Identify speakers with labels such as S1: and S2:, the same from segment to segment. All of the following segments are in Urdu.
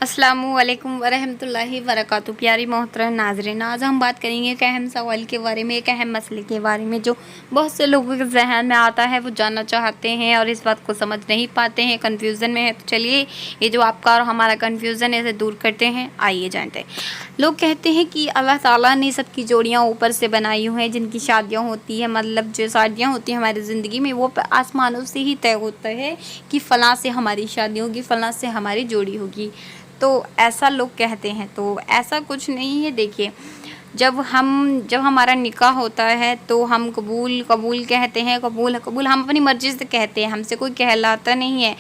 S1: السلام علیکم ورحمۃ اللہ وبرکاتہ۔ پیاری محترم ناظرین، آج ہم بات کریں گے ایک اہم سوال کے بارے میں، ایک اہم مسئلے کے بارے میں جو بہت سے لوگوں کے ذہن میں آتا ہے، وہ جاننا چاہتے ہیں اور اس بات کو سمجھ نہیں پاتے ہیں، کنفیوژن میں ہے۔ تو چلیے یہ جو آپ کا اور ہمارا کنفیوژن ہے اسے دور کرتے ہیں، آئیے جانتے ہیں۔ لوگ کہتے ہیں کہ اللہ تعالیٰ نے سب کی جوڑیاں اوپر سے بنائی ہوئی ہیں، جن کی شادیاں ہوتی ہیں، مطلب جو شادیاں ہوتی ہیں ہماری زندگی میں، وہ آسمانوں سے ہی طے ہوتا ہے کہ فلاں سے ہماری شادی ہوگی، فلاں سے ہماری جوڑی ہوگی۔ تو ایسا لوگ کہتے ہیں، تو ایسا کچھ نہیں ہے۔ دیکھیے، جب ہمارا نکاح ہوتا ہے تو ہم قبول کہتے ہیں، قبول ہم اپنی مرضی سے کہتے ہیں، ہم سے کوئی کہلاتا نہیں ہے،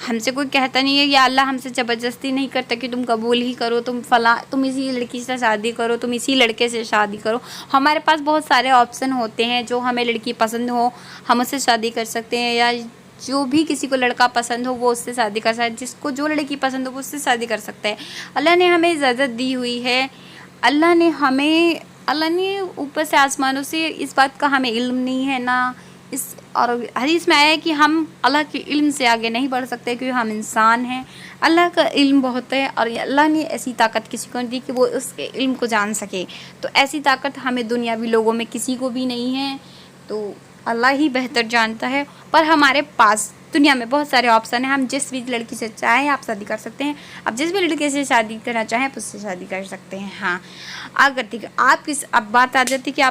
S1: ہم سے کوئی کہتا نہیں ہے، یا اللہ ہم سے زبردستی نہیں کرتا کہ تم قبول ہی کرو، تم اسی لڑکی سے شادی کرو، تم اسی لڑکے سے شادی کرو۔ ہمارے پاس بہت سارے آپشن ہوتے ہیں، جو ہمیں لڑکی پسند ہو ہم اس سے شادی کر سکتے ہیں، یا جو بھی کسی کو لڑکا پسند ہو وہ اس سے شادی کر سکتا ہے، جس کو جو لڑکی پسند ہو وہ اس سے شادی کر سکتا ہے۔ اللہ نے ہمیں اجازت دی ہوئی ہے، اللہ نے اوپر سے آسمانوں سے اس بات کا ہمیں علم نہیں ہے نہ اور حدیث میں آیا ہے کہ ہم اللہ کے علم سے آگے نہیں بڑھ سکتے، کیونکہ ہم انسان ہیں۔ اللہ کا علم بہت ہے، اور اللہ نے ایسی طاقت کسی کو نہیں دی کہ وہ اس کے علم کو جان سکے۔ تو ایسی طاقت ہمیں دنیاوی لوگوں میں کسی کو بھی نہیں ہے، تو اللہ ہی بہتر جانتا ہے۔ پر ہمارے پاس دنیا میں بہت سارے آپشن ہیں، ہم جس بھی لڑکی سے چاہیں آپ شادی کر سکتے ہیں، آپ جس بھی لڑکے سے شادی کرنا چاہیں آپ اس سے شادی کر سکتے ہیں۔ ہاں، اگر ٹھیک ہے اب بات آ جاتی ہے کہ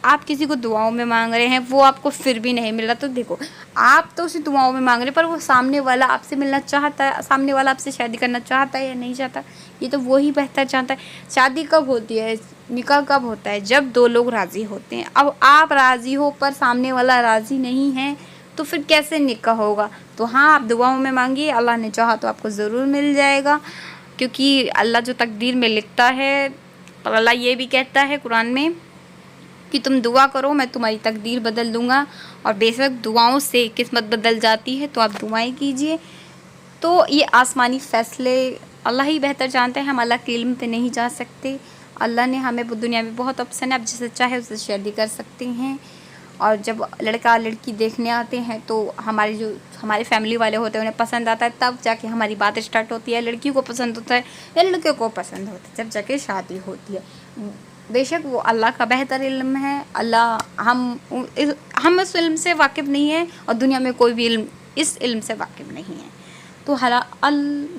S1: آپ کسی کو دعاؤں میں مانگ رہے ہیں، وہ آپ کو پھر بھی نہیں مل رہا، تو دیکھو آپ تو اسے دعاؤں میں مانگ رہے ہیں، پر وہ سامنے والا آپ سے ملنا چاہتا ہے، سامنے والا آپ سے شادی کرنا چاہتا ہے یا نہیں چاہتا، یہ تو وہی بہتر جانتا ہے۔ شادی کب ہوتی ہے، نکاح کب ہوتا ہے؟ جب دو لوگ راضی ہوتے ہیں۔ اب آپ راضی ہو پر سامنے والا راضی نہیں ہے تو پھر کیسے نکاح ہوگا؟ تو ہاں، آپ دعاؤں میں مانگیے، اللہ نے چاہا تو آپ کو ضرور مل جائے گا، کیونکہ اللہ جو تقدیر میں لکھتا ہے، اور اللہ یہ بھی کہتا ہے قرآن میں کہ تم دعا کرو میں تمہاری تقدیر بدل دوں گا، اور بے شک دعاؤں سے قسمت بدل جاتی ہے، تو آپ دعائیں کیجیے۔ تو یہ آسمانی فیصلے اللہ ہی بہتر جانتے ہیں، ہم اللہ کے علم پہ نہیں جا سکتے۔ اللہ نے ہمیں دنیا میں بہت آپشن ہے، آپ جسے چاہے اسے شادی کر سکتے ہیں۔ اور جب لڑکا لڑکی دیکھنے آتے ہیں تو ہمارے فیملی والے ہوتے ہیں انہیں پسند آتا ہے، تب جا کے ہماری بات اسٹارٹ ہوتی ہے۔ لڑکی کو پسند ہوتا ہے یا لڑکے کو پسند ہوتا ہے، جب جا کے شادی ہوتی ہے۔ بے شک وہ اللہ کا بہتر علم ہے، ہم اس علم سے واقف نہیں ہیں، اور دنیا میں کوئی بھی علم اس علم سے واقف نہیں ہے۔ تو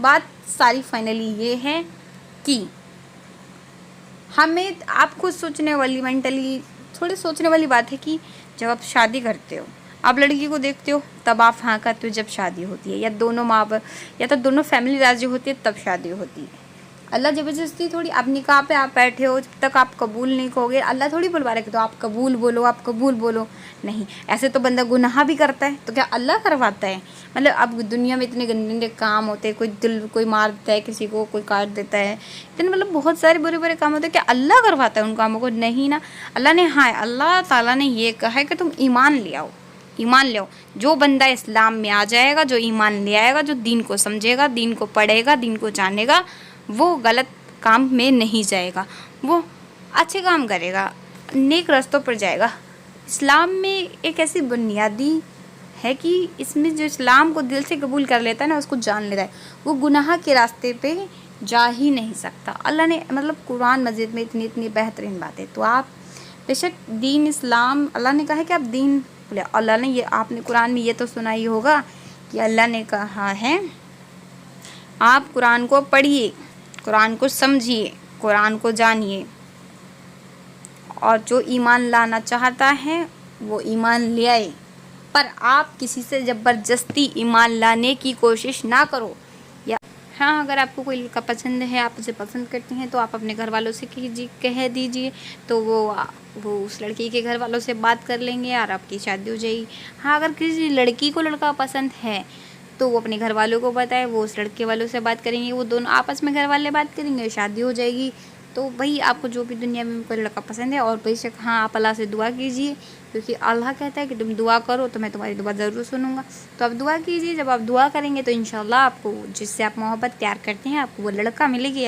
S1: بات ساری فائنلی یہ ہے کہ ہمیں آپ خود سوچنے والی مینٹلی تھوڑی سوچنے والی بات ہے کہ جب آپ شادی کرتے ہو، آپ لڑکی کو دیکھتے ہو تب آپ ہاں کرتے ہو جب شادی ہوتی ہے، یا تو دونوں فیملی راضی ہوتی ہے تب شادی ہوتی ہے۔ اللہ زبردستی تھوڑی، اب نکاح پہ آپ بیٹھے ہو، جب تک آپ قبول نہیں کہو گے اللہ تھوڑی بلوا رہا ہے کہ تو آپ قبول بولو، نہیں، ایسے تو بندہ گناہ بھی کرتا ہے، تو کیا اللہ کرواتا ہے؟ مطلب اب دنیا میں اتنے گندے کام ہوتے ہیں، کوئی مار دیتا ہے کسی کو، کوئی کاٹ دیتا ہے، اتنے مطلب بہت سارے برے کام ہوتے ہیں، کیا اللہ کرواتا ہے ان کاموں کو؟ نہیں نا۔ اللہ تعالیٰ نے یہ کہا ہے کہ تم ایمان لے آؤ۔ جو بندہ اسلام میں آ جائے گا، جو ایمان لے آئے گا، جو دین کو سمجھے گا، دین کو پڑھے گا، دین کو جانے گا، وہ غلط کام میں نہیں جائے گا، وہ اچھے کام کرے گا، نیک رستوں پر جائے گا۔ اسلام میں ایک ایسی بنیادی ہے کہ اس میں جو اسلام کو دل سے قبول کر لیتا ہے نا، اس کو جان لیتا ہے، وہ گناہ کے راستے پہ جا ہی نہیں سکتا۔ اللہ نے قرآن مجید میں اتنی بہترین باتیں، تو آپ بے شک دین اسلام، اللہ نے کہا ہے کہ آپ دین، اللہ نے آپ نے قرآن میں یہ تو سنا ہی ہوگا کہ اللہ نے کہا ہے آپ قرآن کو پڑھیے، قرآن کو سمجھیے، قرآن کو جانیے، اور جو ایمان لانا چاہتا ہے وہ ایمان لے آئے، پر آپ کسی سے زبردستی ایمان لانے کی کوشش نہ کرو۔ ہاں، اگر آپ کو کوئی لڑکا پسند ہے، آپ اسے پسند کرتے ہیں، تو آپ اپنے گھر والوں سے کہہ دیجیے، تو وہ اس لڑکی کے گھر والوں سے بات کر لیں گے اور آپ کی شادی ہو جائے گی۔ ہاں، اگر کسی لڑکی کو لڑکا پسند ہے تو وہ اپنے گھر والوں کو بتائے، وہ اس لڑکے والوں سے بات کریں گے، وہ دونوں آپس میں گھر والے بات کریں گے، شادی ہو جائے گی۔ تو بھائی آپ کو جو بھی دنیا میں کوئی لڑکا پسند ہے، اور بے شک ہاں آپ اللہ سے دعا کیجیے، کیونکہ اللہ کہتا ہے کہ تم دعا کرو تو میں تمہاری دعا ضرور سنوں گا۔ تو آپ دعا کیجیے، جب آپ دعا کریں گے تو انشاءاللہ آپ کو جس سے آپ محبت پیار کرتے ہیں آپ کو وہ لڑکا ملے گی،